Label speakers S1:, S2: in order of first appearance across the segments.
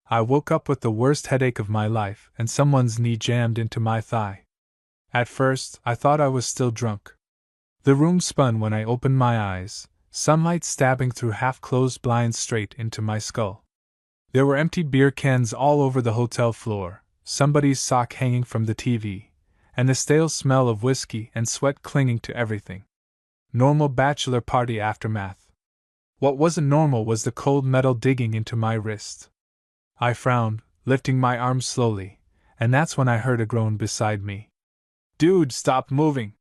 S1: I woke up with the worst headache of my life and someone's knee jammed into my thigh. At first, I thought I was still drunk. The room spun when I opened my eyes, sunlight stabbing through half-closed blinds straight into my skull. There were empty beer cans all over the hotel floor, somebody's sock hanging from the TV, and the stale smell of whiskey and sweat clinging to everything. Normal bachelor party aftermath. What wasn't normal was the cold metal digging into my wrist. I frowned, lifting my arm slowly, and that's when I heard a groan beside me. "Dude, stop moving!"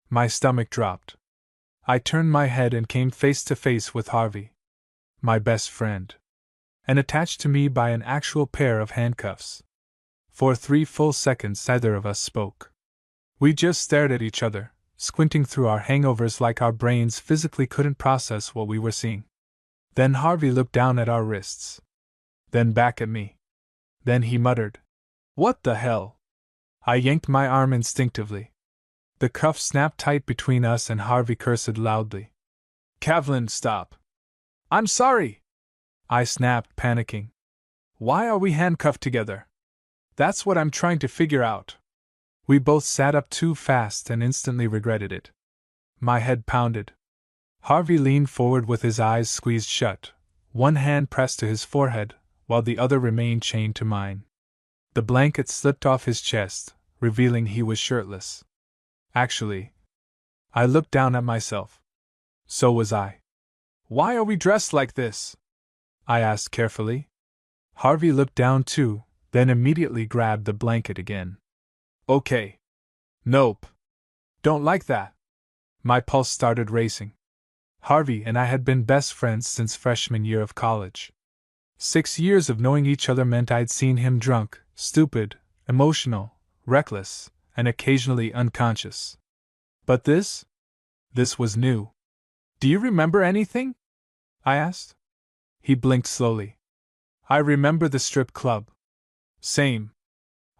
S1: My stomach dropped. I turned my head and came face to face with Harvey, my best friend, and attached to me by an actual pair of handcuffs. For 3 full seconds neither of us spoke. We just stared at each other, squinting through our hangovers like our brains physically couldn't process what we were seeing. Then Harvey looked down at our wrists. Then back at me. Then he muttered, "What the hell?" I yanked my arm instinctively. The cuff snapped tight between us and Harvey cursed loudly. "Kavlin, stop!" "I'm sorry!" I snapped, panicking. "Why are we handcuffed together? That's what I'm trying to figure out." We both sat up too fast and instantly regretted it. My head pounded. Harvey leaned forward with his eyes squeezed shut, one hand pressed to his forehead, while the other remained chained to mine. The blanket slipped off his chest, revealing he was shirtless. Actually, I looked down at myself. So was I. "Why are we dressed like this?" I asked carefully. Harvey looked down too, then immediately grabbed the blanket again. "Okay. Nope. Don't like that." My pulse started racing. Harvey and I had been best friends since freshman year of college. 6 years of knowing each other meant I'd seen him drunk, stupid, emotional, reckless, and occasionally unconscious. But this was new. "Do you remember anything?" I asked. He blinked slowly. "I remember the strip club." "Same.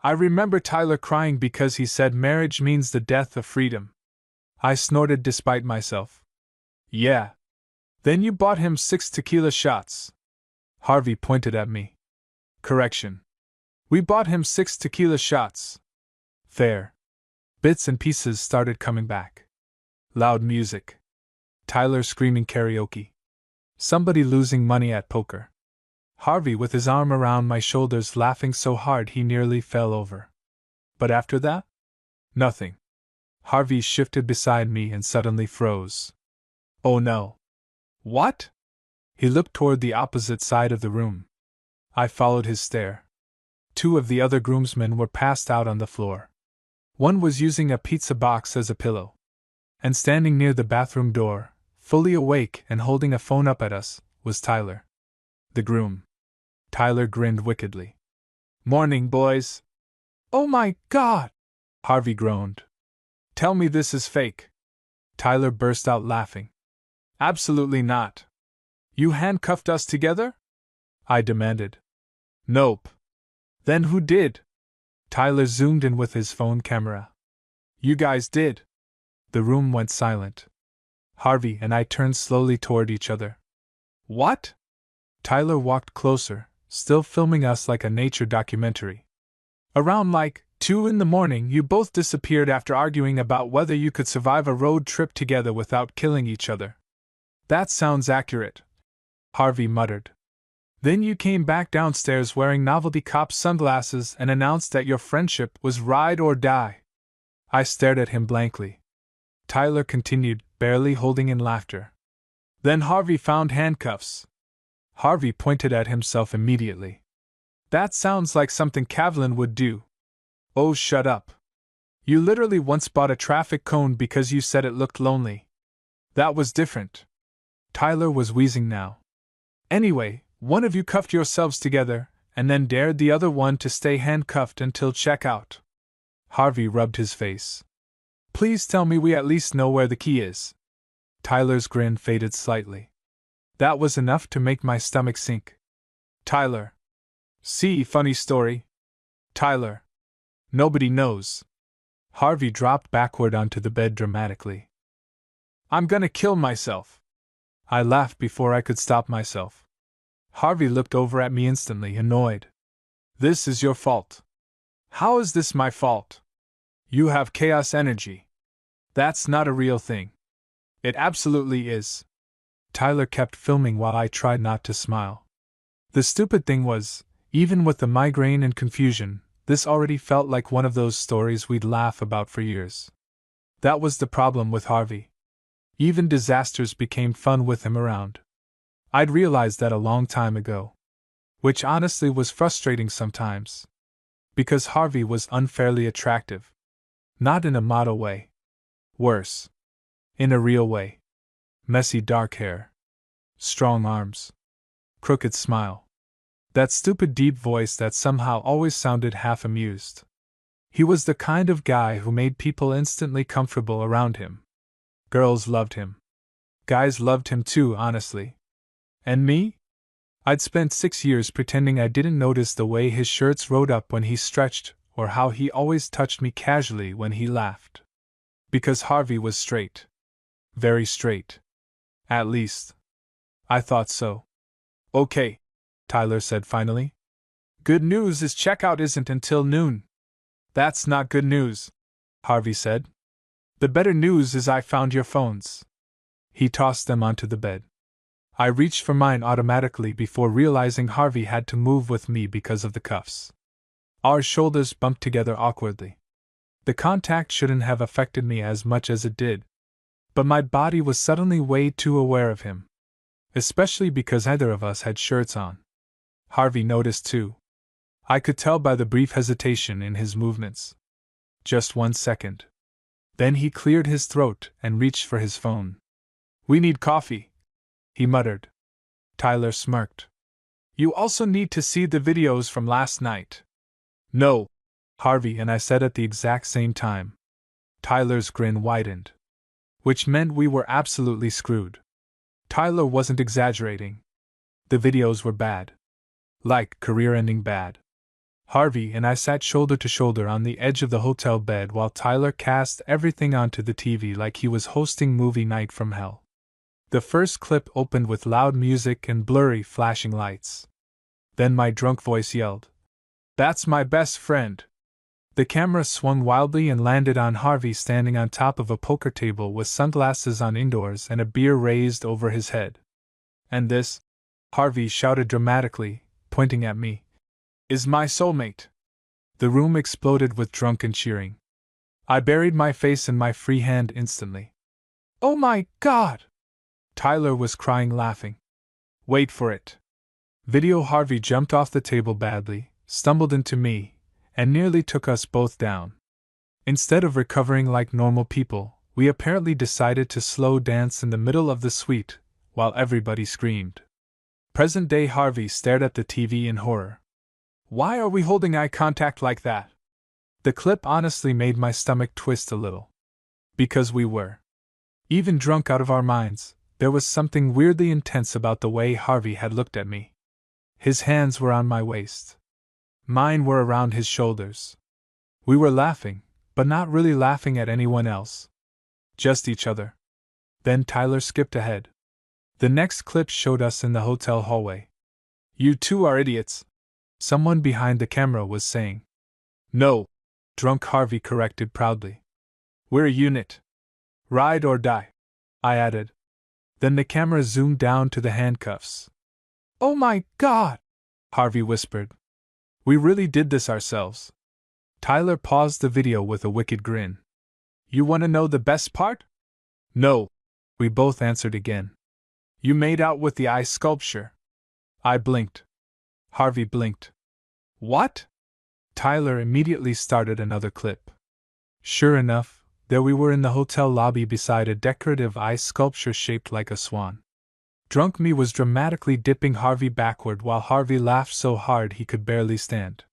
S1: I remember Tyler crying because he said marriage means the death of freedom." I snorted despite myself. "Yeah. Then you bought him 6 tequila shots." Harvey pointed at me. "Correction. We bought him 6 tequila shots." Fair. Bits and pieces started coming back. Loud music. Tyler screaming karaoke. Somebody losing money at poker. Harvey with his arm around my shoulders laughing so hard he nearly fell over. But after that? Nothing. Harvey shifted beside me and suddenly froze. "Oh no." "What?" He looked toward the opposite side of the room. I followed his stare. 2 of the other groomsmen were passed out on the floor. One was using a pizza box as a pillow. And standing near the bathroom door, fully awake and holding a phone up at us, was Tyler. The groom. Tyler grinned wickedly. "Morning, boys." "Oh my God!" Harvey groaned. "Tell me this is fake." Tyler burst out laughing. "Absolutely not." "You handcuffed us together?" I demanded. "Nope." "Then who did?" Tyler zoomed in with his phone camera. "You guys did." The room went silent. Harvey and I turned slowly toward each other. "What?" Tyler walked closer, still filming us like a nature documentary. "Around like 2 in the morning, you both disappeared after arguing about whether you could survive a road trip together without killing each other." "That sounds accurate," Harvey muttered. "Then you came back downstairs wearing novelty cop sunglasses and announced that your friendship was ride or die." I stared at him blankly. Tyler continued, barely holding in laughter. "Then Harvey found handcuffs." Harvey pointed at himself immediately. "That sounds like something Kavlin would do." "Oh, shut up. You literally once bought a traffic cone because you said it looked lonely." "That was different." Tyler was wheezing now. "Anyway, one of you cuffed yourselves together, and then dared the other one to stay handcuffed until checkout." Harvey rubbed his face. "Please tell me we at least know where the key is." Tyler's grin faded slightly. That was enough to make my stomach sink. "Tyler. See, funny story. Tyler. Nobody knows." Harvey dropped backward onto the bed dramatically. "I'm gonna kill myself." I laughed before I could stop myself. Harvey looked over at me instantly, annoyed. This is your fault. How is this my fault? You have chaos energy. That's not a real thing. It absolutely is. Tyler kept filming while I tried not to smile. The stupid thing was, even with the migraine and confusion, this already felt like one of those stories we'd laugh about for years. That was the problem with Harvey. Even disasters became fun with him around. I'd realized that a long time ago. Which honestly was frustrating sometimes. Because Harvey was unfairly attractive. Not in a model way. Worse. In a real way. Messy dark hair. Strong arms. Crooked smile. That stupid deep voice that somehow always sounded half amused. He was the kind of guy who made people instantly comfortable around him. Girls loved him. Guys loved him too, honestly. And me? I'd spent 6 years pretending I didn't notice the way his shirts rolled up when he stretched, or how he always touched me casually when he laughed. Because Harvey was straight. Very straight. At least. I thought so. Okay, Tyler said finally. Good news is checkout isn't until noon. That's not good news, Harvey said. The better news is I found your phones. He tossed them onto the bed. I reached for mine automatically before realizing Harvey had to move with me because of the cuffs. Our shoulders bumped together awkwardly. The contact shouldn't have affected me as much as it did. But my body was suddenly way too aware of him. Especially because neither of us had shirts on. Harvey noticed too. I could tell by the brief hesitation in his movements. Just 1 second. Then he cleared his throat and reached for his phone. We need coffee, he muttered. Tyler smirked. You also need to see the videos from last night. No, Harvey and I said at the exact same time. Tyler's grin widened. Which meant we were absolutely screwed. Tyler wasn't exaggerating. The videos were bad. Like career-ending bad. Harvey and I sat shoulder to shoulder on the edge of the hotel bed while Tyler cast everything onto the TV like he was hosting movie night from hell. The first clip opened with loud music and blurry flashing lights. Then my drunk voice yelled, "That's my best friend!" The camera swung wildly and landed on Harvey standing on top of a poker table with sunglasses on indoors and a beer raised over his head. And this, Harvey shouted dramatically, pointing at me, is my soulmate. The room exploded with drunken cheering. I buried my face in my free hand instantly. Oh my God! Tyler was crying laughing. Wait for it. Video Harvey jumped off the table badly, stumbled into me, and nearly took us both down. Instead of recovering like normal people, we apparently decided to slow dance in the middle of the suite, while everybody screamed. Present-day Harvey stared at the TV in horror. Why are we holding eye contact like that? The clip honestly made my stomach twist a little. Because we were. Even drunk out of our minds, there was something weirdly intense about the way Harvey had looked at me. His hands were on my waist. Mine were around his shoulders. We were laughing, but not really laughing at anyone else. Just each other. Then Tyler skipped ahead. The next clip showed us in the hotel hallway. You two are idiots, someone behind the camera was saying. No, drunk Harvey corrected proudly. We're a unit. Ride or die, I added. Then the camera zoomed down to the handcuffs. Oh my God, Harvey whispered. We really did this ourselves. Tyler paused the video with a wicked grin. You want to know the best part? No, we both answered again. You made out with the ice sculpture. I blinked. Harvey blinked. What? Tyler immediately started another clip. Sure enough, there we were in the hotel lobby beside a decorative ice sculpture shaped like a swan. Drunk me was dramatically dipping Harvey backward while Harvey laughed so hard he could barely stand.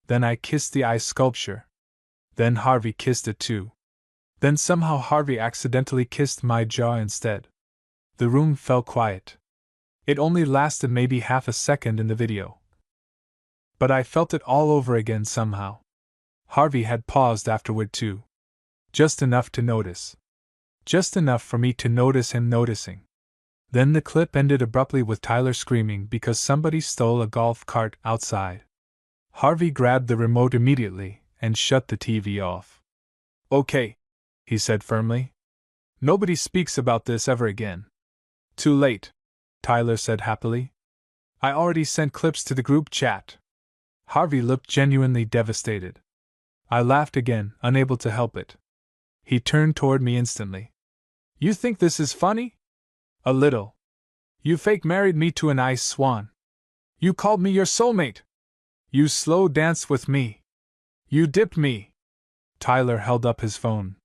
S1: Then I kissed the ice sculpture. Then Harvey kissed it too. Then somehow Harvey accidentally kissed my jaw instead. The room fell quiet. It only lasted maybe half a second in the video. But I felt it all over again somehow. Harvey had paused afterward too. Just enough to notice. Just enough for me to notice him noticing. Then the clip ended abruptly with Tyler screaming because somebody stole a golf cart outside. Harvey grabbed the remote immediately and shut the TV off. "Okay," he said firmly. "Nobody speaks about this ever again." "Too late," Tyler said happily. "I already sent clips to the group chat." Harvey looked genuinely devastated. I laughed again, unable to help it. He turned toward me instantly. "You think this is funny?" "A little. You fake married me to an ice swan. You called me your soulmate. You slow danced with me. You dipped me." Tyler held up his phone.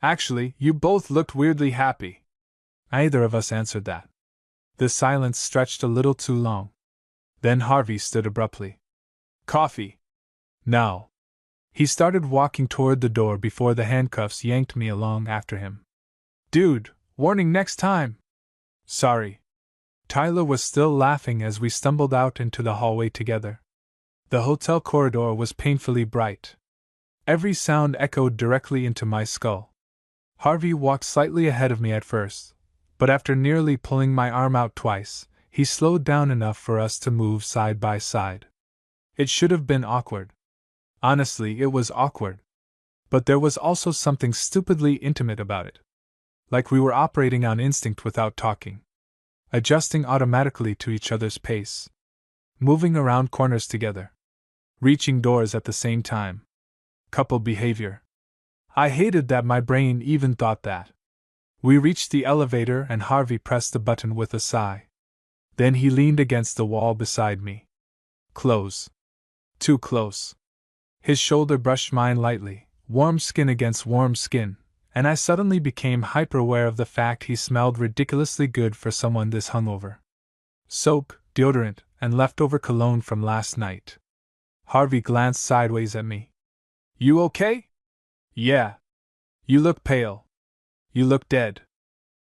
S1: "Actually, you both looked weirdly happy." Neither of us answered that. The silence stretched a little too long. Then Harvey stood abruptly. "Coffee. Now." He started walking toward the door before the handcuffs yanked me along after him. "Dude, warning next time." "Sorry." Tyler was still laughing as we stumbled out into the hallway together. The hotel corridor was painfully bright. Every sound echoed directly into my skull. Harvey walked slightly ahead of me at first, but after nearly pulling my arm out twice, he slowed down enough for us to move side by side. It should have been awkward. Honestly, it was awkward. But there was also something stupidly intimate about it. Like we were operating on instinct without talking. Adjusting automatically to each other's pace. Moving around corners together. Reaching doors at the same time. Couple behavior. I hated that my brain even thought that. We reached the elevator and Harvey pressed the button with a sigh. Then he leaned against the wall beside me. Close. Too close. His shoulder brushed mine lightly, warm skin against warm skin, and I suddenly became hyper-aware of the fact he smelled ridiculously good for someone this hungover. Soap, deodorant, and leftover cologne from last night. Harvey glanced sideways at me. "You okay?" "Yeah." "You look pale." "You look dead."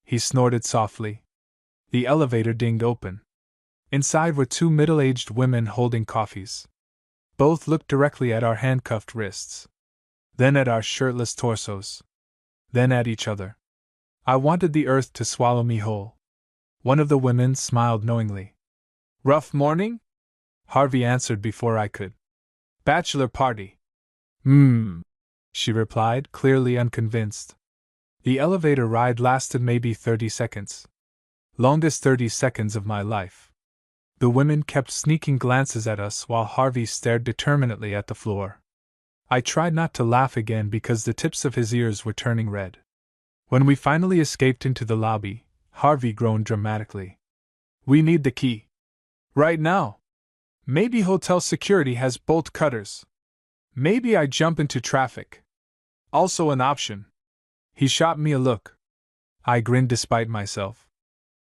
S1: He snorted softly. The elevator dinged open. Inside were two middle-aged women holding coffees. Both looked directly at our handcuffed wrists. Then at our shirtless torsos. Then at each other. I wanted the earth to swallow me whole. One of the women smiled knowingly. "Rough morning?" Harvey answered before I could. "Bachelor party." She replied, clearly unconvinced. The elevator ride lasted maybe 30 seconds. Longest 30 seconds of my life. The women kept sneaking glances at us while Harvey stared determinedly at the floor. I tried not to laugh again because the tips of his ears were turning red. When we finally escaped into the lobby, Harvey groaned dramatically. "We need the key. Right now. Maybe hotel security has bolt cutters. Maybe I jump into traffic. Also an option." He shot me a look. I grinned despite myself.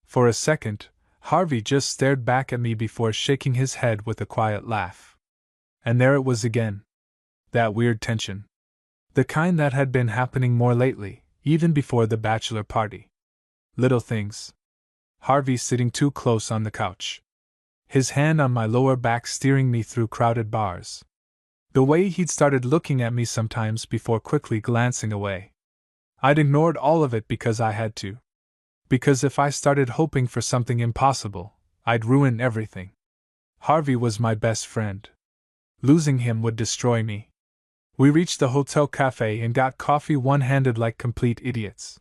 S1: For a second, Harvey just stared back at me before shaking his head with a quiet laugh. And there it was again. That weird tension. The kind that had been happening more lately, even before the bachelor party. Little things. Harvey sitting too close on the couch. His hand on my lower back steering me through crowded bars. The way he'd started looking at me sometimes before quickly glancing away. I'd ignored all of it because I had to. Because if I started hoping for something impossible, I'd ruin everything. Harvey was my best friend. Losing him would destroy me. We reached the hotel cafe and got coffee one-handed like complete idiots.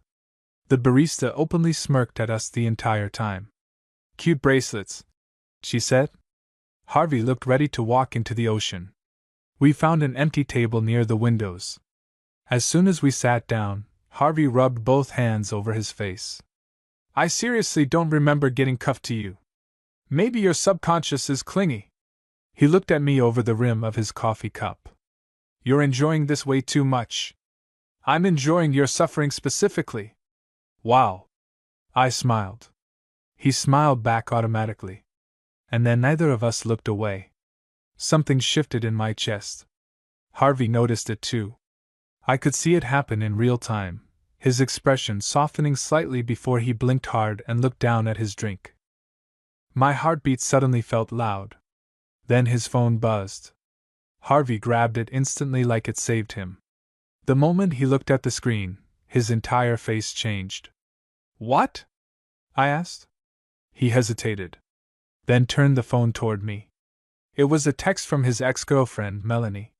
S1: The barista openly smirked at us the entire time. "Cute bracelets," she said. Harvey looked ready to walk into the ocean. We found an empty table near the windows. As soon as we sat down, Harvey rubbed both hands over his face. "I seriously don't remember getting cuffed to you. Maybe your subconscious is clingy." He looked at me over the rim of his coffee cup. "You're enjoying this way too much. I'm enjoying your suffering specifically." "Wow." I smiled. He smiled back automatically. And then neither of us looked away. Something shifted in my chest. Harvey noticed it too. I could see it happen in real time, his expression softening slightly before he blinked hard and looked down at his drink. My heartbeat suddenly felt loud. Then his phone buzzed. Harvey grabbed it instantly like it saved him. The moment he looked at the screen, his entire face changed. "What?" I asked. He hesitated, then turned the phone toward me. It was a text from his ex-girlfriend, Melanie.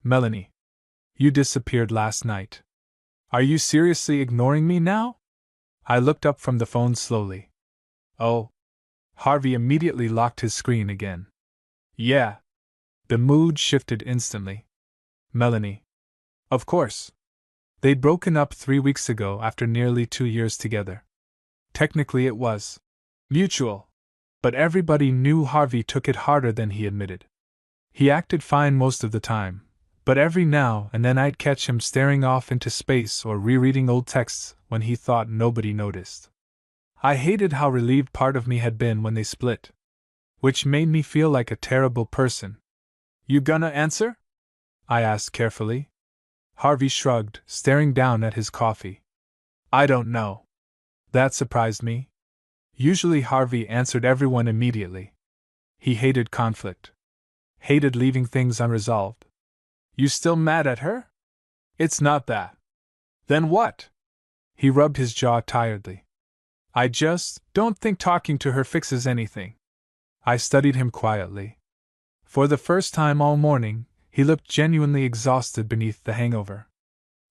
S1: Melanie, you disappeared last night. Are you seriously ignoring me now? I looked up from the phone slowly. Oh. Harvey immediately locked his screen again. Yeah. The mood shifted instantly. Melanie. Of course. They'd broken up 3 weeks ago after nearly 2 years together. Technically it was mutual, but everybody knew Harvey took it harder than he admitted. He acted fine most of the time, but every now and then I'd catch him staring off into space or rereading old texts when he thought nobody noticed. I hated how relieved part of me had been when they split, which made me feel like a terrible person. You gonna answer? I asked carefully. Harvey shrugged, staring down at his coffee. I don't know. That surprised me. Usually Harvey answered everyone immediately. He hated conflict. Hated leaving things unresolved. You still mad at her? It's not that. Then what? He rubbed his jaw tiredly. I just don't think talking to her fixes anything. I studied him quietly. For the first time all morning, he looked genuinely exhausted beneath the hangover.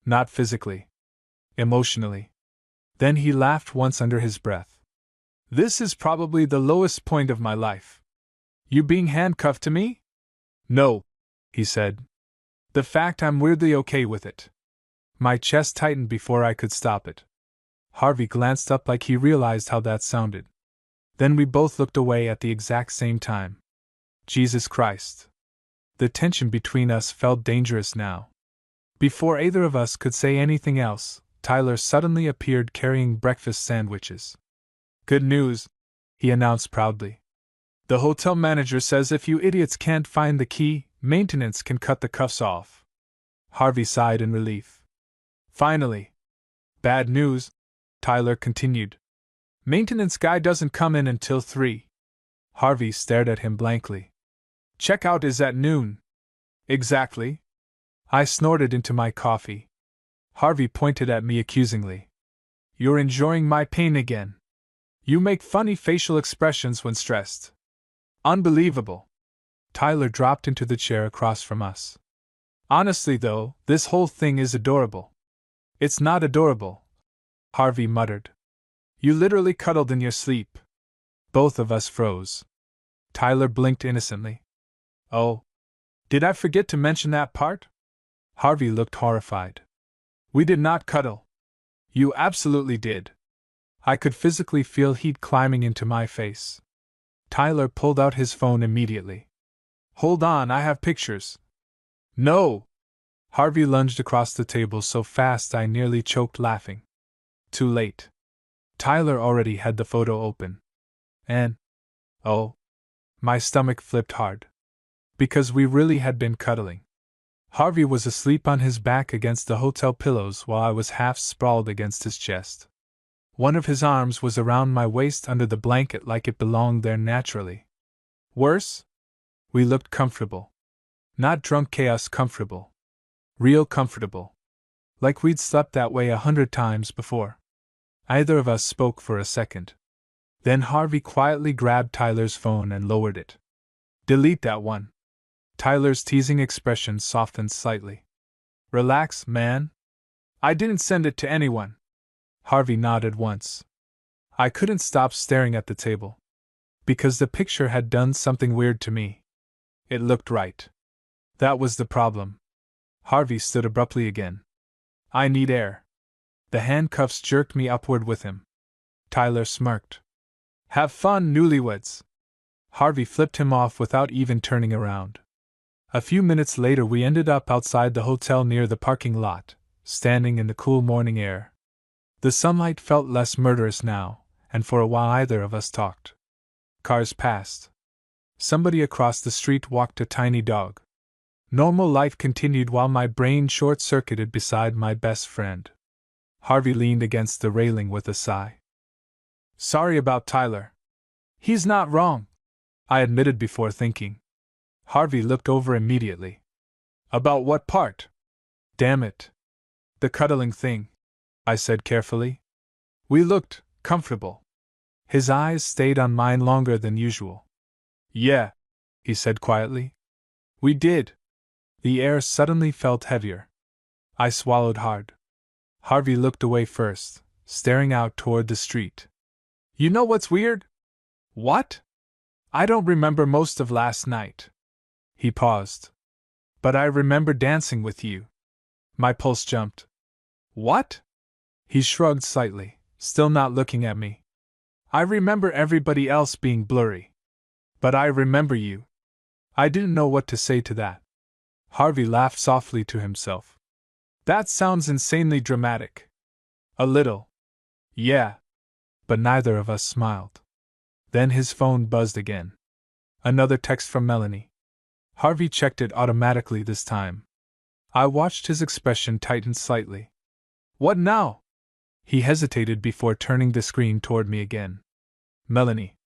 S1: Not physically. Emotionally. Then he laughed once under his breath. This is probably the lowest point of my life. You being handcuffed to me? No, he said. The fact I'm weirdly okay with it. My chest tightened before I could stop it. Harvey glanced up like he realized how that sounded. Then we both looked away at the exact same time. Jesus Christ. The tension between us felt dangerous now. Before either of us could say anything else, Tyler suddenly appeared carrying breakfast sandwiches. Good news, he announced proudly. The hotel manager says if you idiots can't find the key, maintenance can cut the cuffs off. Harvey sighed in relief. Finally. Bad news, Tyler continued. Maintenance guy doesn't come in until 3. Harvey stared at him blankly. Checkout is at noon. Exactly. I snorted into my coffee. Harvey pointed at me accusingly. You're enjoying my pain again. You make funny facial expressions when stressed. Unbelievable. Tyler dropped into the chair across from us. Honestly though, this whole thing is adorable. It's not adorable, Harvey muttered. You literally cuddled in your sleep. Both of us froze. Tyler blinked innocently. Oh. Did I forget to mention that part? Harvey looked horrified. We did not cuddle. You absolutely did. I could physically feel heat climbing into my face. Tyler pulled out his phone immediately. Hold on, I have pictures. No! Harvey lunged across the table so fast I nearly choked laughing. Too late. Tyler already had the photo open. And, oh, my stomach flipped hard. Because we really had been cuddling. Harvey was asleep on his back against the hotel pillows while I was half sprawled against his chest. One of his arms was around my waist under the blanket like it belonged there naturally. Worse? We looked comfortable. Not drunk chaos comfortable. Real comfortable. Like we'd slept that way 100 times before. Either of us spoke for a second. Then Harvey quietly grabbed Tyler's phone and lowered it. Delete that one. Tyler's teasing expression softened slightly. Relax, man. I didn't send it to anyone. Harvey nodded once. I couldn't stop staring at the table. Because the picture had done something weird to me. It looked right. That was the problem. Harvey stood abruptly again. I need air. The handcuffs jerked me upward with him. Tyler smirked. Have fun, newlyweds. Harvey flipped him off without even turning around. A few minutes later we ended up outside the hotel near the parking lot, standing in the cool morning air. The sunlight felt less murderous now, and for a while either of us talked. Cars passed. Somebody across the street walked a tiny dog. Normal life continued while my brain short-circuited beside my best friend. Harvey leaned against the railing with a sigh. Sorry about Tyler. He's not wrong, I admitted before thinking. Harvey looked over immediately. About what part? Damn it. The cuddling thing, I said carefully. We looked comfortable. His eyes stayed on mine longer than usual. Yeah, he said quietly. We did. The air suddenly felt heavier. I swallowed hard. Harvey looked away first, staring out toward the street. You know what's weird? What? I don't remember most of last night. He paused. But I remember dancing with you. My pulse jumped. What? He shrugged slightly, still not looking at me. I remember everybody else being blurry. But I remember you. I didn't know what to say to that. Harvey laughed softly to himself. That sounds insanely dramatic. A little. Yeah. But neither of us smiled. Then his phone buzzed again. Another text from Melanie. Harvey checked it automatically this time. I watched his expression tighten slightly. What now? He hesitated before turning the screen toward me again. Melanie.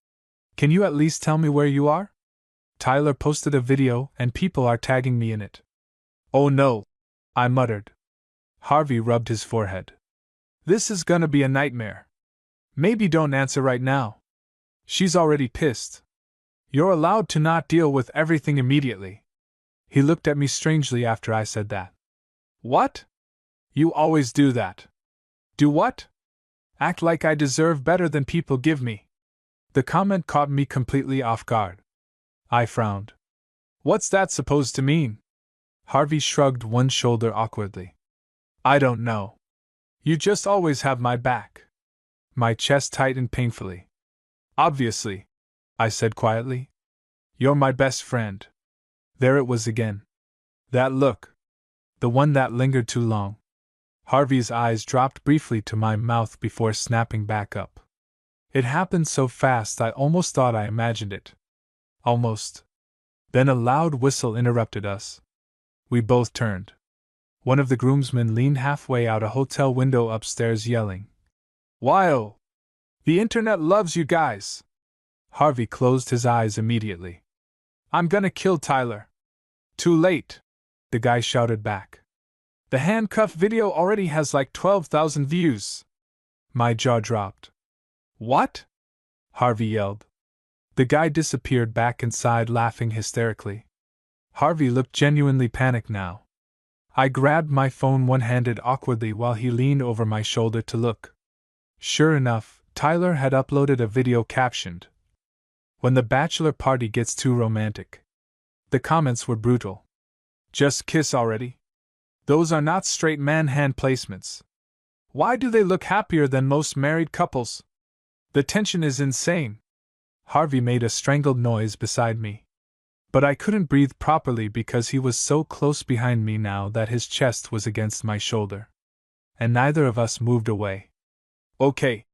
S1: Can you at least tell me where you are? Tyler posted a video and people are tagging me in it. Oh no, I muttered. Harvey rubbed his forehead. This is gonna be a nightmare. Maybe don't answer right now. She's already pissed. You're allowed to not deal with everything immediately. He looked at me strangely after I said that. What? You always do that. Do what? Act like I deserve better than people give me. The comment caught me completely off guard. I frowned. What's that supposed to mean? Harvey shrugged one shoulder awkwardly. I don't know. You just always have my back. My chest tightened painfully. Obviously, I said quietly. You're my best friend. There it was again. That look. The one that lingered too long. Harvey's eyes dropped briefly to my mouth before snapping back up. It happened so fast I almost thought I imagined it. Almost. Then a loud whistle interrupted us. We both turned. One of the groomsmen leaned halfway out a hotel window upstairs yelling. Wow! The internet loves you guys! Harvey closed his eyes immediately. I'm gonna kill Tyler. Too late, the guy shouted back. The handcuff video already has like 12,000 views. My jaw dropped. What? Harvey yelled. The guy disappeared back inside laughing hysterically. Harvey looked genuinely panicked now. I grabbed my phone one-handed awkwardly while he leaned over my shoulder to look. Sure enough, Tyler had uploaded a video captioned, "When the bachelor party gets too romantic." The comments were brutal. Just kiss already. Those are not straight man hand placements. Why do they look happier than most married couples? The tension is insane. Harvey made a strangled noise beside me. But I couldn't breathe properly because he was so close behind me now that his chest was against my shoulder. And neither of us moved away. Okay,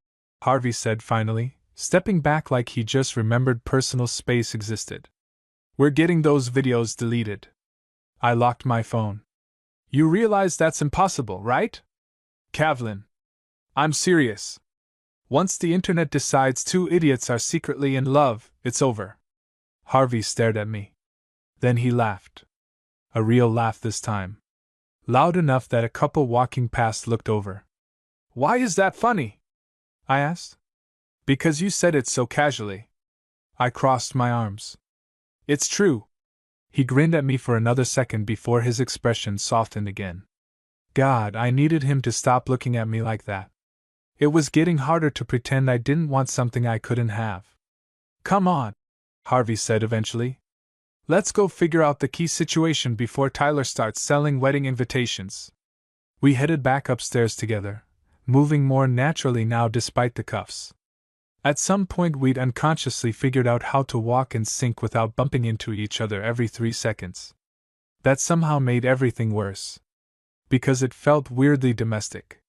S1: Harvey said finally, stepping back like he just remembered personal space existed. We're getting those videos deleted. I locked my phone. You realize that's impossible, right? Kavlin. I'm serious. Once the internet decides two idiots are secretly in love, it's over. Harvey stared at me. Then he laughed. A real laugh this time. Loud enough that a couple walking past looked over. Why is that funny? I asked. Because you said it so casually. I crossed my arms. It's true. He grinned at me for another second before his expression softened again. God, I needed him to stop looking at me like that. It was getting harder to pretend I didn't want something I couldn't have. Come on, Harvey said eventually. Let's go figure out the key situation before Tyler starts selling wedding invitations. We headed back upstairs together, moving more naturally now despite the cuffs. At some point we'd unconsciously figured out how to walk in sync without bumping into each other every 3 seconds. That somehow made everything worse. Because it felt weirdly domestic.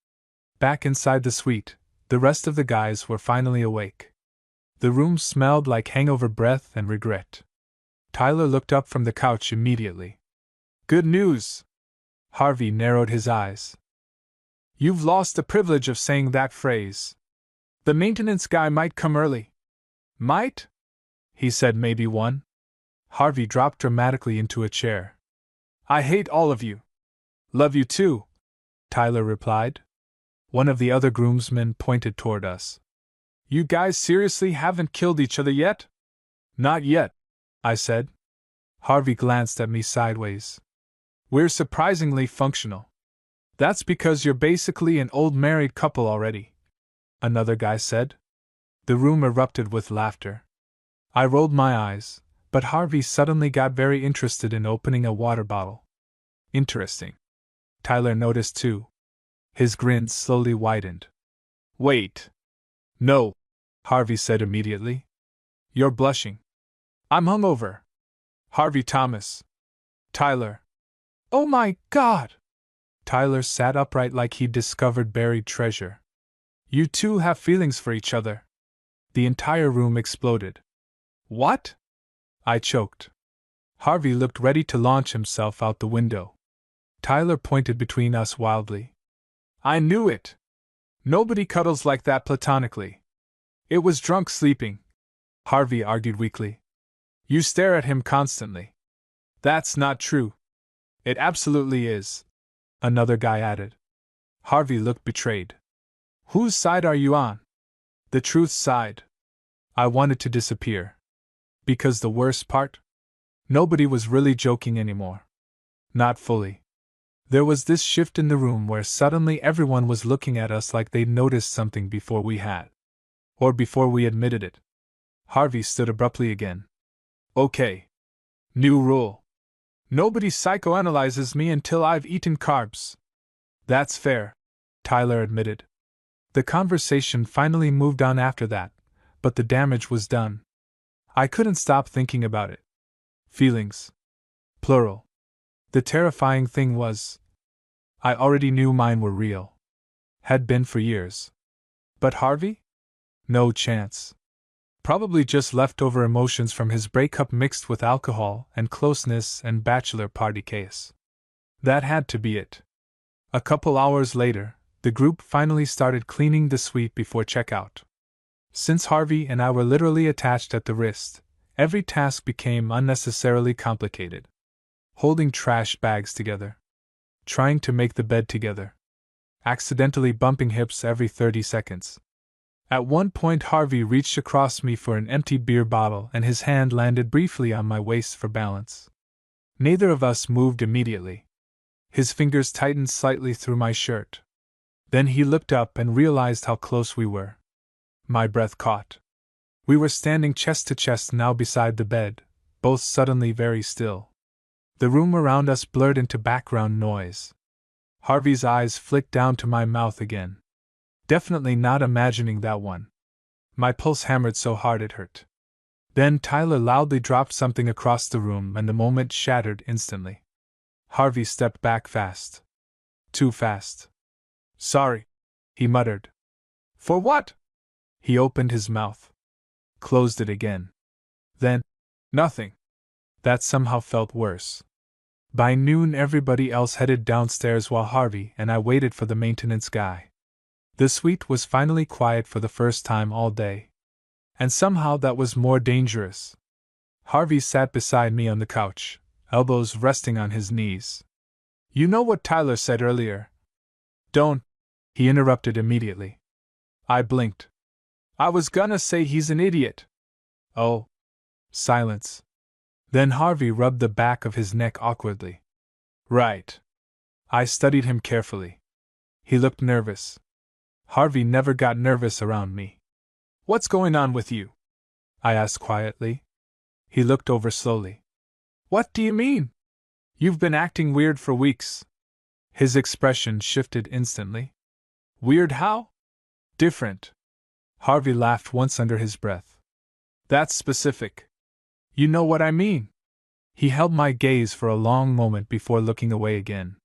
S1: Back inside the suite, the rest of the guys were finally awake. The room smelled like hangover breath and regret. Tyler looked up from the couch immediately. Good news! Harvey narrowed his eyes. You've lost the privilege of saying that phrase. The maintenance guy might come early. Might? He said maybe one. Harvey dropped dramatically into a chair. I hate all of you. Love you too, Tyler replied. One of the other groomsmen pointed toward us. You guys seriously haven't killed each other yet? Not yet, I said. Harvey glanced at me sideways. We're surprisingly functional. That's because you're basically an old married couple already, another guy said. The room erupted with laughter. I rolled my eyes, but Harvey suddenly got very interested in opening a water bottle. Interesting. Tyler noticed too. His grin slowly widened. Wait. No, Harvey said immediately. You're blushing. I'm hungover. Harvey Thomas. Tyler. Oh my God! Tyler sat upright like he'd discovered buried treasure. You two have feelings for each other. The entire room exploded. What? I choked. Harvey looked ready to launch himself out the window. Tyler pointed between us wildly. I knew it! Nobody cuddles like that platonically. It was drunk sleeping, Harvey argued weakly. You stare at him constantly. That's not true. It absolutely is, another guy added. Harvey looked betrayed. Whose side are you on? The truth's side. I wanted to disappear. Because the worst part? Nobody was really joking anymore. Not fully. There was this shift in the room where suddenly everyone was looking at us like they'd noticed something before we had. Or before we admitted it. Harvey stood abruptly again. Okay. New rule. Nobody psychoanalyzes me until I've eaten carbs. That's fair, Tyler admitted. The conversation finally moved on after that, but the damage was done. I couldn't stop thinking about it. Feelings. Plural. The terrifying thing was, I already knew mine were real. Had been for years. But Harvey? No chance. Probably just leftover emotions from his breakup mixed with alcohol and closeness and bachelor party chaos. That had to be it. A couple hours later, the group finally started cleaning the suite before checkout. Since Harvey and I were literally attached at the wrist, every task became unnecessarily complicated. Holding trash bags together. Trying to make the bed together. Accidentally bumping hips every 30 seconds. At one point Harvey reached across me for an empty beer bottle and his hand landed briefly on my waist for balance. Neither of us moved immediately. His fingers tightened slightly through my shirt. Then he looked up and realized how close we were. My breath caught. We were standing chest to chest now beside the bed, both suddenly very still. The room around us blurred into background noise. Harvey's eyes flicked down to my mouth again. Definitely not imagining that one. My pulse hammered so hard it hurt. Then Tyler loudly dropped something across the room and the moment shattered instantly. Harvey stepped back fast. Too fast. Sorry, he muttered. For what? He opened his mouth. Closed it again. Then, nothing. That somehow felt worse. By noon everybody else headed downstairs while Harvey and I waited for the maintenance guy. The suite was finally quiet for the first time all day. And somehow that was more dangerous. Harvey sat beside me on the couch, elbows resting on his knees. You know what Tyler said earlier? Don't, he interrupted immediately. I blinked. I was gonna say he's an idiot. Oh. Silence. Then Harvey rubbed the back of his neck awkwardly. Right. I studied him carefully. He looked nervous. Harvey never got nervous around me. What's going on with you? I asked quietly. He looked over slowly. What do you mean? You've been acting weird for weeks. His expression shifted instantly. Weird how? Different. Harvey laughed once under his breath. That's specific. You know what I mean. He held my gaze for a long moment before looking away again.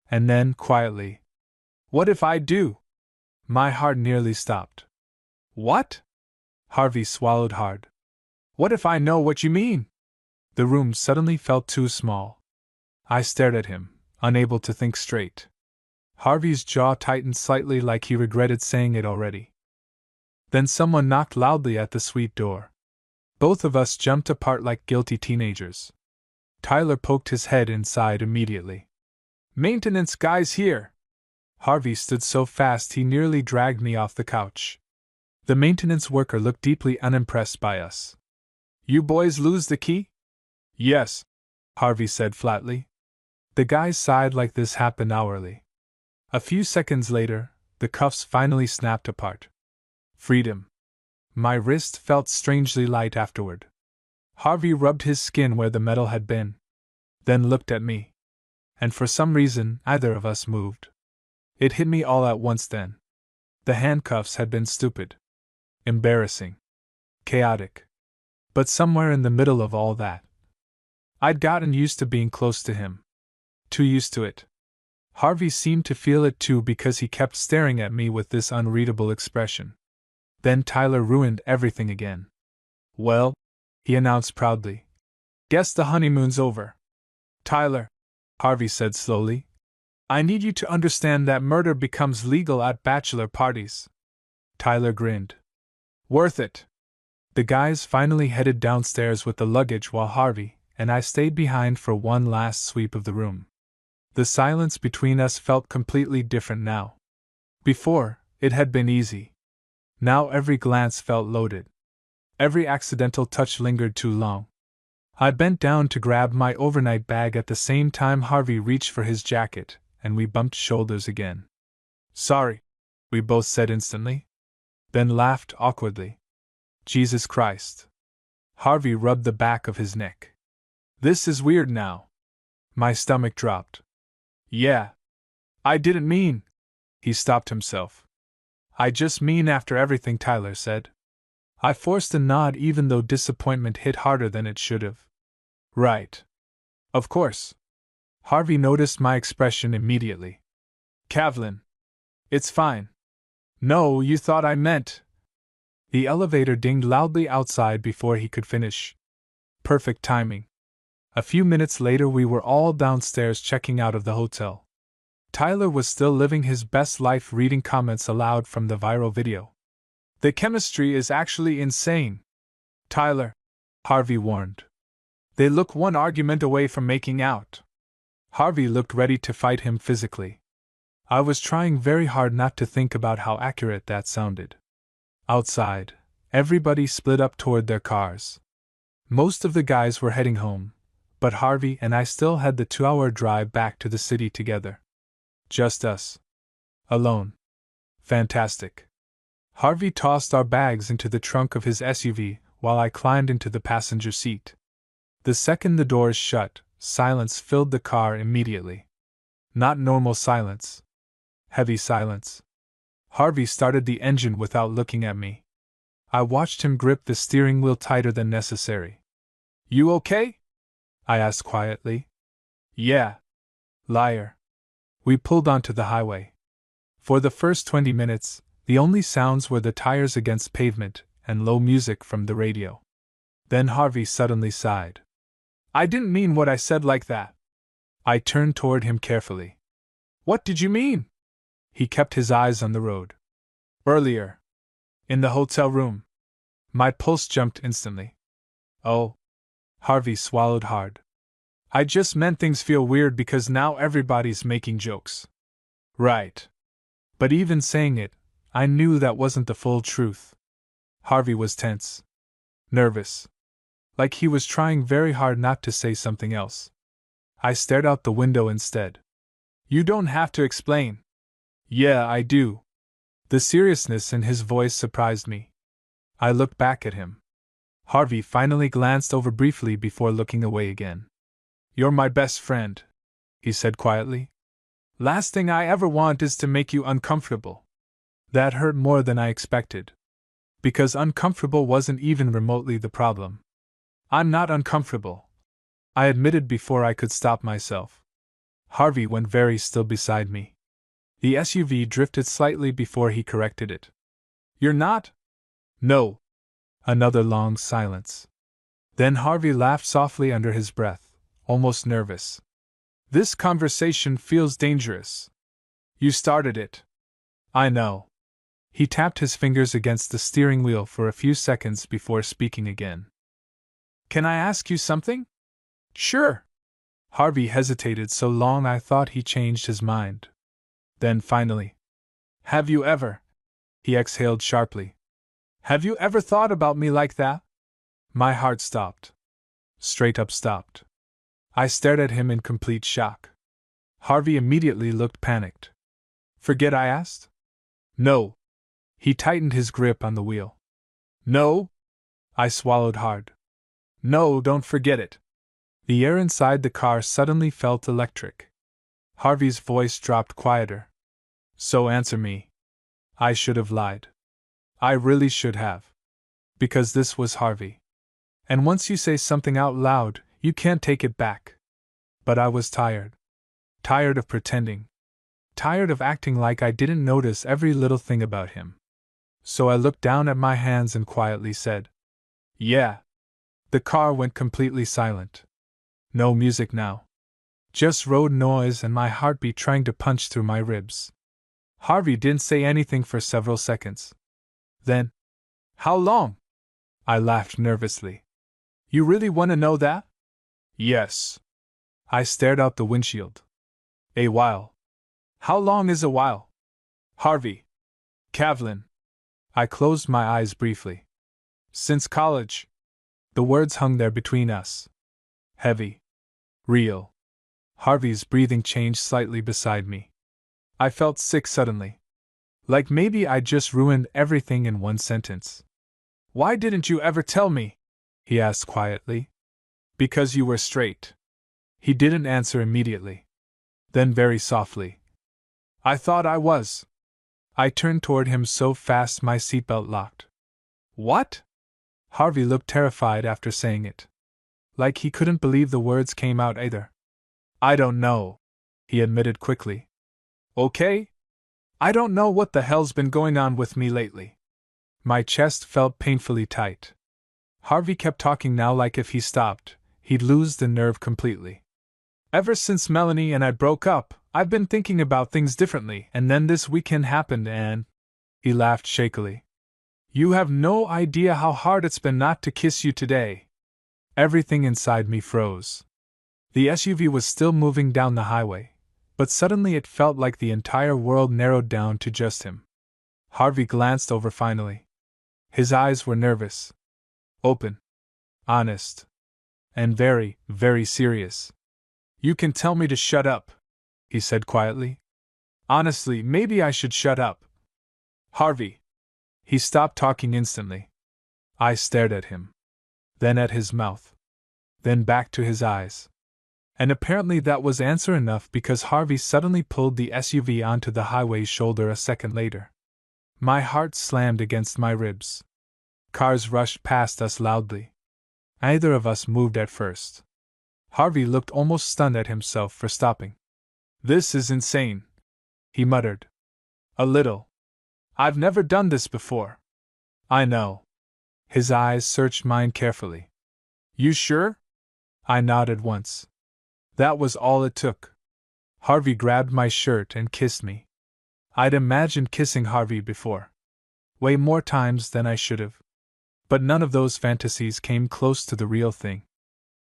S1: And then, quietly, what if I do? My heart nearly stopped. What? Harvey swallowed hard. What if I know what you mean? The room suddenly felt too small. I stared at him, unable to think straight. Harvey's jaw tightened slightly like he regretted saying it already. Then someone knocked loudly at the suite door. Both of us jumped apart like guilty teenagers. Tyler poked his head inside immediately. Maintenance guy's here! Harvey stood so fast he nearly dragged me off the couch. The maintenance worker looked deeply unimpressed by us. You boys lose the key? Yes, Harvey said flatly. The guys sighed like this happened hourly. A few seconds later, the cuffs finally snapped apart. Freedom. My wrist felt strangely light afterward. Harvey rubbed his skin where the metal had been, then looked at me. And for some reason, neither of us moved. It hit me all at once then. The handcuffs had been stupid, embarrassing, chaotic. But somewhere in the middle of all that, I'd gotten used to being close to him. Too used to it. Harvey seemed to feel it too because he kept staring at me with this unreadable expression. Then Tyler ruined everything again. Well, he announced proudly. Guess the honeymoon's over. Tyler, Harvey said slowly, I need you to understand that murder becomes legal at bachelor parties. Tyler grinned. Worth it. The guys finally headed downstairs with the luggage while Harvey and I stayed behind for one last sweep of the room. The silence between us felt completely different now. Before, it had been easy. Now every glance felt loaded. Every accidental touch lingered too long. I bent down to grab my overnight bag at the same time Harvey reached for his jacket, and we bumped shoulders again. Sorry, we both said instantly. Then laughed awkwardly. Jesus Christ. Harvey rubbed the back of his neck. This is weird now. My stomach dropped. Yeah. I didn't mean. He stopped himself. I just mean after everything Tyler said. I forced a nod even though disappointment hit harder than it should have. Right. Of course. Harvey noticed my expression immediately. Kavlin. It's fine. No, you thought I meant. The elevator dinged loudly outside before he could finish. Perfect timing. A few minutes later we were all downstairs checking out of the hotel. Tyler was still living his best life reading comments aloud from the viral video. The chemistry is actually insane. Tyler, Harvey warned. They look one argument away from making out. Harvey looked ready to fight him physically. I was trying very hard not to think about how accurate that sounded. Outside, everybody split up toward their cars. Most of the guys were heading home, but Harvey and I still had the 2-hour drive back to the city together. Just us. Alone. Fantastic. Harvey tossed our bags into the trunk of his SUV while I climbed into the passenger seat. The second the doors shut, silence filled the car immediately. Not normal silence. Heavy silence. Harvey started the engine without looking at me. I watched him grip the steering wheel tighter than necessary. You okay? I asked quietly. Yeah. Liar. We pulled onto the highway. For the first 20 minutes, the only sounds were the tires against pavement and low music from the radio. Then Harvey suddenly sighed. I didn't mean what I said like that. I turned toward him carefully. What did you mean? He kept his eyes on the road. Earlier. In the hotel room. My pulse jumped instantly. Oh. Harvey swallowed hard. I just meant things feel weird because now everybody's making jokes. Right. But even saying it, I knew that wasn't the full truth. Harvey was tense. Nervous. Like he was trying very hard not to say something else. I stared out the window instead. You don't have to explain. Yeah, I do. The seriousness in his voice surprised me. I looked back at him. Harvey finally glanced over briefly before looking away again. You're my best friend, he said quietly. Last thing I ever want is to make you uncomfortable. That hurt more than I expected. Because uncomfortable wasn't even remotely the problem. I'm not uncomfortable, I admitted before I could stop myself. Harvey went very still beside me. The SUV drifted slightly before he corrected it. You're not? No. Another long silence. Then Harvey laughed softly under his breath, almost nervous. This conversation feels dangerous. You started it. I know. He tapped his fingers against the steering wheel for a few seconds before speaking again. Can I ask you something? Sure. Harvey hesitated so long I thought he changed his mind. Then finally. Have you ever? He exhaled sharply. Have you ever thought about me like that? My heart stopped. Straight up stopped. I stared at him in complete shock. Harvey immediately looked panicked. Forget I asked? No. He tightened his grip on the wheel. No? I swallowed hard. No, don't forget it. The air inside the car suddenly felt electric. Harvey's voice dropped quieter. So answer me. I should have lied. I really should have. Because this was Harvey. And once you say something out loud, you can't take it back. But I was tired. Tired of pretending. Tired of acting like I didn't notice every little thing about him. So I looked down at my hands and quietly said, Yeah. The car went completely silent. No music now. Just road noise and my heartbeat trying to punch through my ribs. Harvey didn't say anything for several seconds. Then, how long? I laughed nervously. You really want to know that? Yes. I stared out the windshield. A while. How long is a while? Harvey. Kavlin. I closed my eyes briefly. Since college. The words hung there between us. Heavy. Real. Harvey's breathing changed slightly beside me. I felt sick suddenly. Like maybe I'd just ruined everything in one sentence. Why didn't you ever tell me? He asked quietly. Because you were straight. He didn't answer immediately. Then very softly. I thought I was. I turned toward him so fast my seatbelt locked. What? Harvey looked terrified after saying it. Like he couldn't believe the words came out either. I don't know, he admitted quickly. Okay? I don't know what the hell's been going on with me lately. My chest felt painfully tight. Harvey kept talking now like if he stopped, he'd lose the nerve completely. Ever since Melanie and I broke up, I've been thinking about things differently, and then this weekend happened and… He laughed shakily. You have no idea how hard it's been not to kiss you today. Everything inside me froze. The SUV was still moving down the highway, but suddenly it felt like the entire world narrowed down to just him. Harvey glanced over finally. His eyes were nervous. Open. Honest. And very, very serious. You can tell me to shut up, he said quietly. Honestly, maybe I should shut up. Harvey. He stopped talking instantly. I stared at him. Then at his mouth. Then back to his eyes. And apparently that was answer enough because Harvey suddenly pulled the SUV onto the highway's shoulder a second later. My heart slammed against my ribs. Cars rushed past us loudly. Neither of us moved at first. Harvey looked almost stunned at himself for stopping. This is insane, he muttered. A little. I've never done this before. I know. His eyes searched mine carefully. You sure? I nodded once. That was all it took. Harvey grabbed my shirt and kissed me. I'd imagined kissing Harvey before. Way more times than I should have. But none of those fantasies came close to the real thing.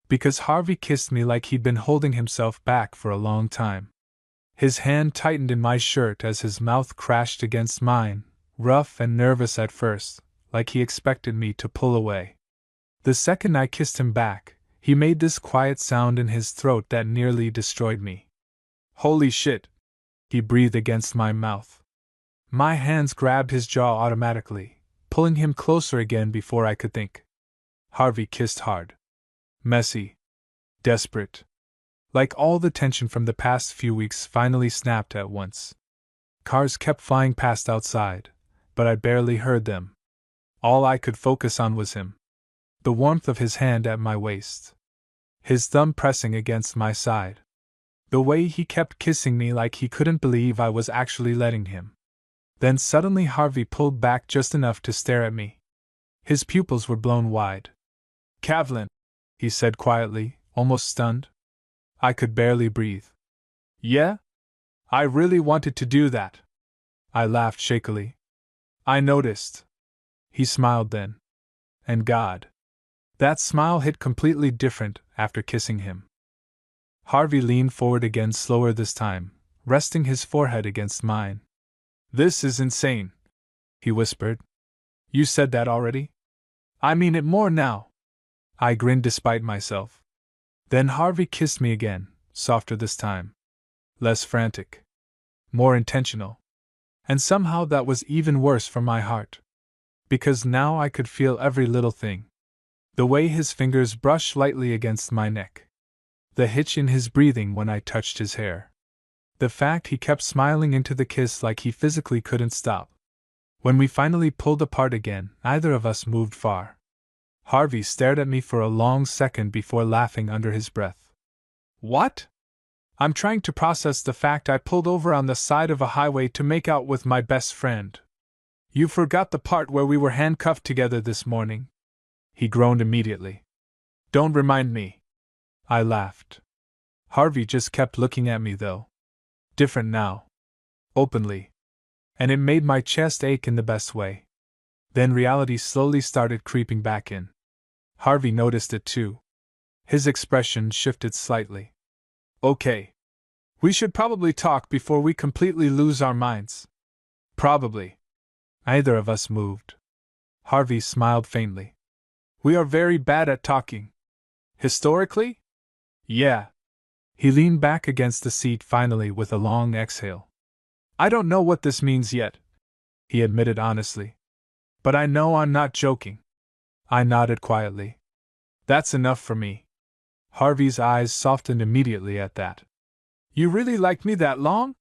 S1: Because Harvey kissed me like he'd been holding himself back for a long time. His hand tightened in my shirt as his mouth crashed against mine, rough and nervous at first, like he expected me to pull away. The second I kissed him back, he made this quiet sound in his throat that nearly destroyed me. Holy shit! He breathed against my mouth. My hands grabbed his jaw automatically, pulling him closer again before I could think. Harvey kissed hard. Messy. Desperate. Like all the tension from the past few weeks finally snapped at once. Cars kept flying past outside, but I barely heard them. All I could focus on was him. The warmth of his hand at my waist. His thumb pressing against my side. The way he kept kissing me like he couldn't believe I was actually letting him. Then suddenly Harvey pulled back just enough to stare at me. His pupils were blown wide. Kavlin, he said quietly, almost stunned. I could barely breathe. Yeah? I really wanted to do that. I laughed shakily. I noticed. He smiled then. And God. That smile hit completely different after kissing him. Harvey leaned forward again slower this time, resting his forehead against mine. This is insane, he whispered. You said that already? I mean it more now. I grinned despite myself. Then Harvey kissed me again, softer this time. Less frantic. More intentional. And somehow that was even worse for my heart. Because now I could feel every little thing. The way his fingers brushed lightly against my neck. The hitch in his breathing when I touched his hair. The fact he kept smiling into the kiss like he physically couldn't stop. When we finally pulled apart again, neither of us moved far. Harvey stared at me for a long second before laughing under his breath. What? I'm trying to process the fact I pulled over on the side of a highway to make out with my best friend. You forgot the part where we were handcuffed together this morning. He groaned immediately. Don't remind me. I laughed. Harvey just kept looking at me though. Different now. Openly. And it made my chest ache in the best way. Then reality slowly started creeping back in. Harvey noticed it too. His expression shifted slightly. Okay. We should probably talk before we completely lose our minds. Probably. Neither of us moved. Harvey smiled faintly. We are very bad at talking. Historically? Yeah. He leaned back against the seat finally with a long exhale. I don't know what this means yet, he admitted honestly. But I know I'm not joking. I nodded quietly. That's enough for me. Harvey's eyes softened immediately at that. You really liked me that long?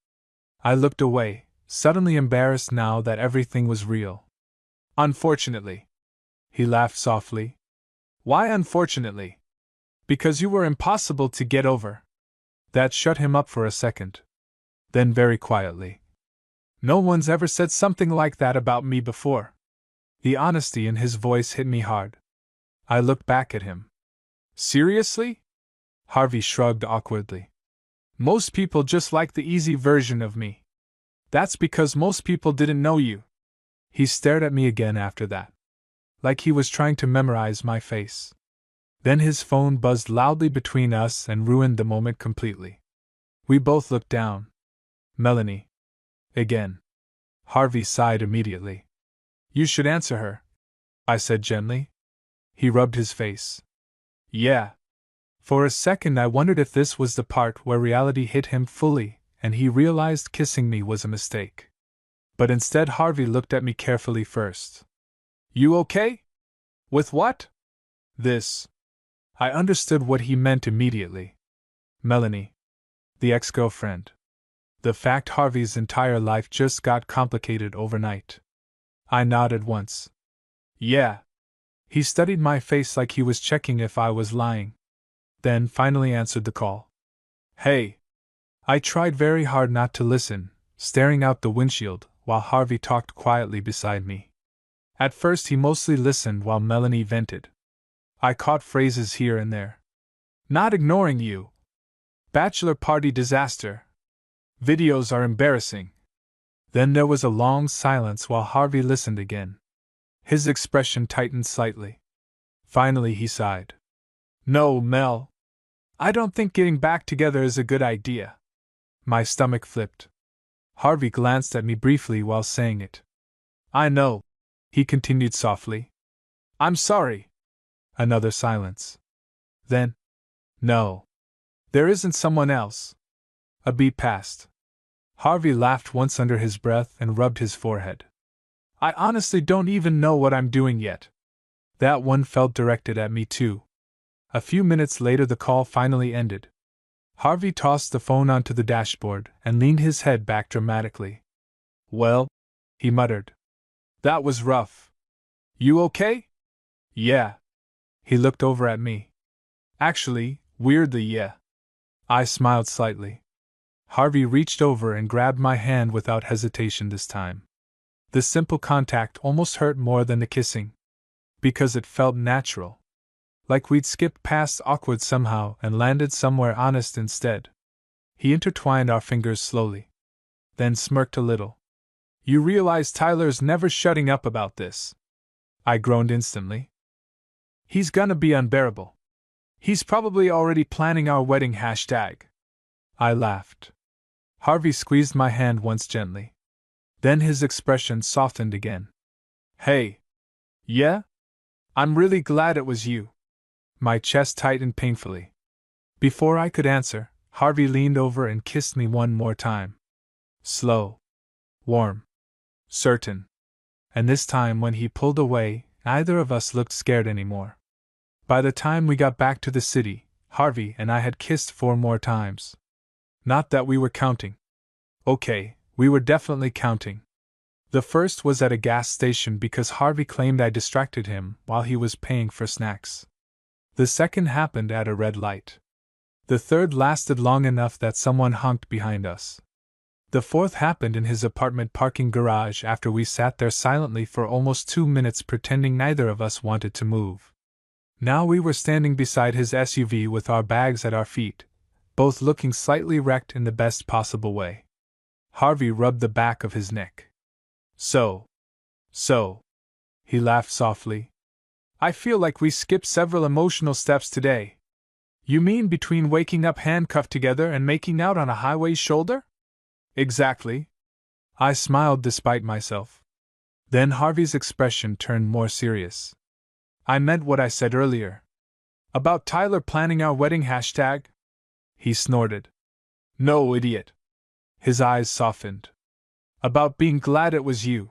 S1: I looked away, suddenly embarrassed now that everything was real. Unfortunately. He laughed softly. Why unfortunately? Because you were impossible to get over. That shut him up for a second. Then very quietly. No one's ever said something like that about me before. The honesty in his voice hit me hard. I looked back at him. Seriously? Harvey shrugged awkwardly. Most people just like the easy version of me. That's because most people didn't know you. He stared at me again after that. Like he was trying to memorize my face. Then his phone buzzed loudly between us and ruined the moment completely. We both looked down. Melanie. Again. Harvey sighed immediately. You should answer her, I said gently. He rubbed his face. Yeah. For a second I wondered if this was the part where reality hit him fully, and he realized kissing me was a mistake. But instead Harvey looked at me carefully first. You okay? With what? This. I understood what he meant immediately. Melanie. The ex-girlfriend. The fact Harvey's entire life just got complicated overnight. I nodded once. Yeah. He studied my face like he was checking if I was lying. Then finally answered the call. Hey. I tried very hard not to listen, staring out the windshield while Harvey talked quietly beside me. At first he mostly listened while Melanie vented. I caught phrases here and there. Not ignoring you. Bachelor party disaster. Videos are embarrassing. Then there was a long silence while Harvey listened again. His expression tightened slightly. Finally he sighed. No, Mel. I don't think getting back together is a good idea. My stomach flipped. Harvey glanced at me briefly while saying it. I know, he continued softly. I'm sorry. Another silence. Then, no. There isn't someone else. A beat passed. Harvey laughed once under his breath and rubbed his forehead. I honestly don't even know what I'm doing yet. That one felt directed at me too. A few minutes later the call finally ended. Harvey tossed the phone onto the dashboard and leaned his head back dramatically. Well, he muttered. That was rough. You okay? Yeah. He looked over at me. Actually, weirdly, yeah. I smiled slightly. Harvey reached over and grabbed my hand without hesitation this time. The simple contact almost hurt more than the kissing. Because it felt natural. Like we'd skipped past awkward somehow and landed somewhere honest instead. He intertwined our fingers slowly. Then smirked a little. You realize Tyler's never shutting up about this. I groaned instantly. He's gonna be unbearable. He's probably already planning our wedding hashtag. I laughed. Harvey squeezed my hand once gently. Then his expression softened again. Hey, Yeah? I'm really glad it was you. My chest tightened painfully. Before I could answer, Harvey leaned over and kissed me one more time. Slow. Warm. Certain. And this time when he pulled away, neither of us looked scared anymore. By the time we got back to the city, Harvey and I had kissed 4 more times. Not that we were counting. Okay, we were definitely counting. The first was at a gas station because Harvey claimed I distracted him while he was paying for snacks. The second happened at a red light. The third lasted long enough that someone honked behind us. The fourth happened in his apartment parking garage after we sat there silently for almost 2 minutes pretending neither of us wanted to move. Now we were standing beside his SUV with our bags at our feet, both looking slightly wrecked in the best possible way. Harvey rubbed the back of his neck. So. He laughed softly. I feel like we skipped several emotional steps today. You mean between waking up handcuffed together and making out on a highway's shoulder? Exactly. I smiled despite myself. Then Harvey's expression turned more serious. I meant what I said earlier. About Tyler planning our wedding hashtag? He snorted. No, idiot. His eyes softened. About being glad it was you.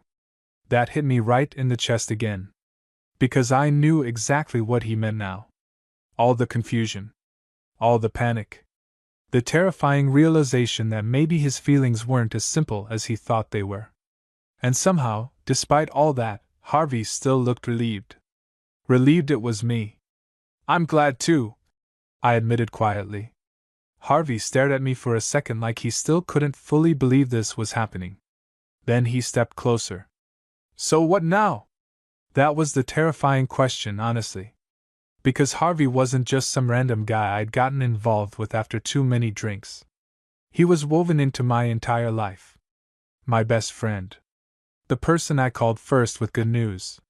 S1: That hit me right in the chest again. Because I knew exactly what he meant now. All the confusion. All the panic. The terrifying realization that maybe his feelings weren't as simple as he thought they were. And somehow, despite all that, Harvey still looked relieved. Relieved it was me. I'm glad too, I admitted quietly. Harvey stared at me for a second like he still couldn't fully believe this was happening. Then he stepped closer. So what now? That was the terrifying question, honestly. Because Harvey wasn't just some random guy I'd gotten involved with after too many drinks. He was woven into my entire life. My best friend. The person I called first with good news.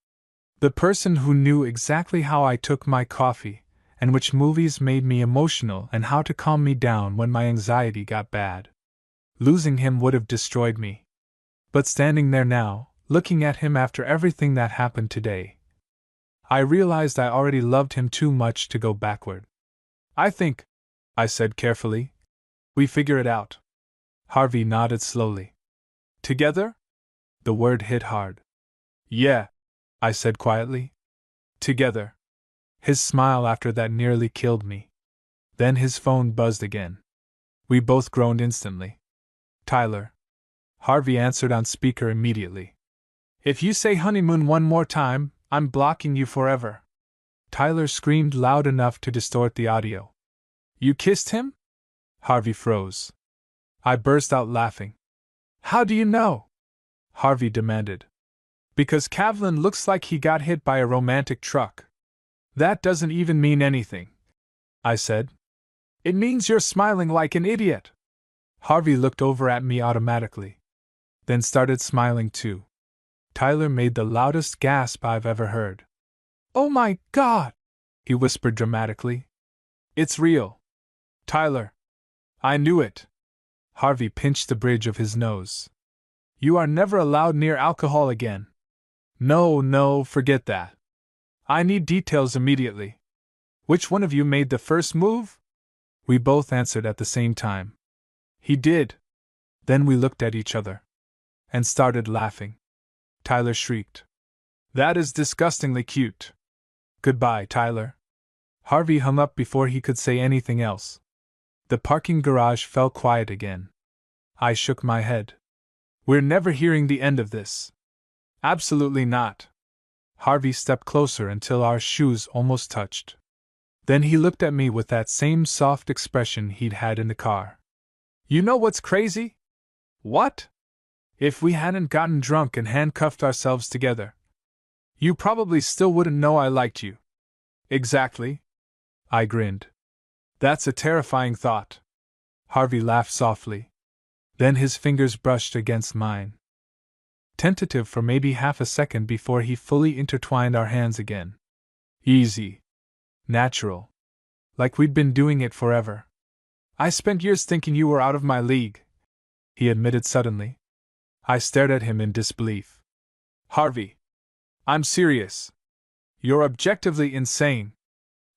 S1: The person who knew exactly how I took my coffee, and which movies made me emotional and how to calm me down when my anxiety got bad. Losing him would have destroyed me. But standing there now, looking at him after everything that happened today, I realized I already loved him too much to go backward. I think, I said carefully, we figure it out. Harvey nodded slowly. Together? The word hit hard. Yeah, I said quietly. Together. His smile after that nearly killed me. Then his phone buzzed again. We both groaned instantly. Tyler. Harvey answered on speaker immediately. If you say honeymoon one more time, I'm blocking you forever. Tyler screamed loud enough to distort the audio. You kissed him? Harvey froze. I burst out laughing. How do you know? Harvey demanded. Because Kavlin looks like he got hit by a romantic truck. That doesn't even mean anything, I said. It means you're smiling like an idiot. Harvey looked over at me automatically. Then started smiling too. Tyler made the loudest gasp I've ever heard. Oh my God! He whispered dramatically. It's real. Tyler. I knew it. Harvey pinched the bridge of his nose. You are never allowed near alcohol again. No, forget that. I need details immediately. Which one of you made the first move? We both answered at the same time. He did. Then we looked at each other. And started laughing. Tyler shrieked. That is disgustingly cute. Goodbye, Tyler. Harvey hung up before he could say anything else. The parking garage fell quiet again. I shook my head. We're never hearing the end of this. Absolutely not. Harvey stepped closer until our shoes almost touched. Then he looked at me with that same soft expression he'd had in the car. You know what's crazy? What? If we hadn't gotten drunk and handcuffed ourselves together, you probably still wouldn't know I liked you. Exactly. I grinned. That's a terrifying thought. Harvey laughed softly. Then his fingers brushed against mine. Tentative for maybe half a second before he fully intertwined our hands again. Easy. Natural. Like we'd been doing it forever. I spent years thinking you were out of my league, he admitted suddenly. I stared at him in disbelief. Harvey. I'm serious. You're objectively insane.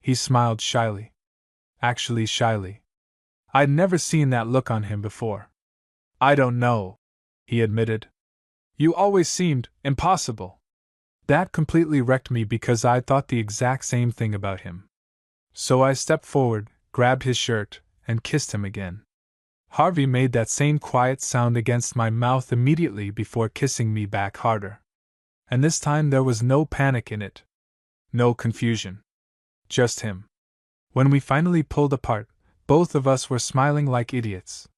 S1: He smiled shyly. Actually, shyly. I'd never seen that look on him before. I don't know, he admitted. You always seemed impossible. That completely wrecked me because I'd thought the exact same thing about him. So I stepped forward, grabbed his shirt, and kissed him again. Harvey made that same quiet sound against my mouth immediately before kissing me back harder. And this time there was no panic in it. No confusion. Just him. When we finally pulled apart, both of us were smiling like idiots.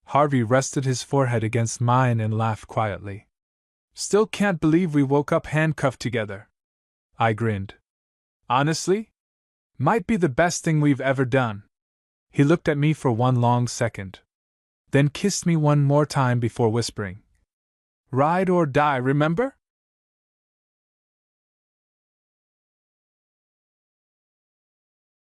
S1: Harvey rested his forehead against mine and laughed quietly. Still can't believe we woke up handcuffed together. I grinned. Honestly? Might be the best thing we've ever done. He looked at me for one long second. Then kissed me one more time before whispering. Ride or die, remember?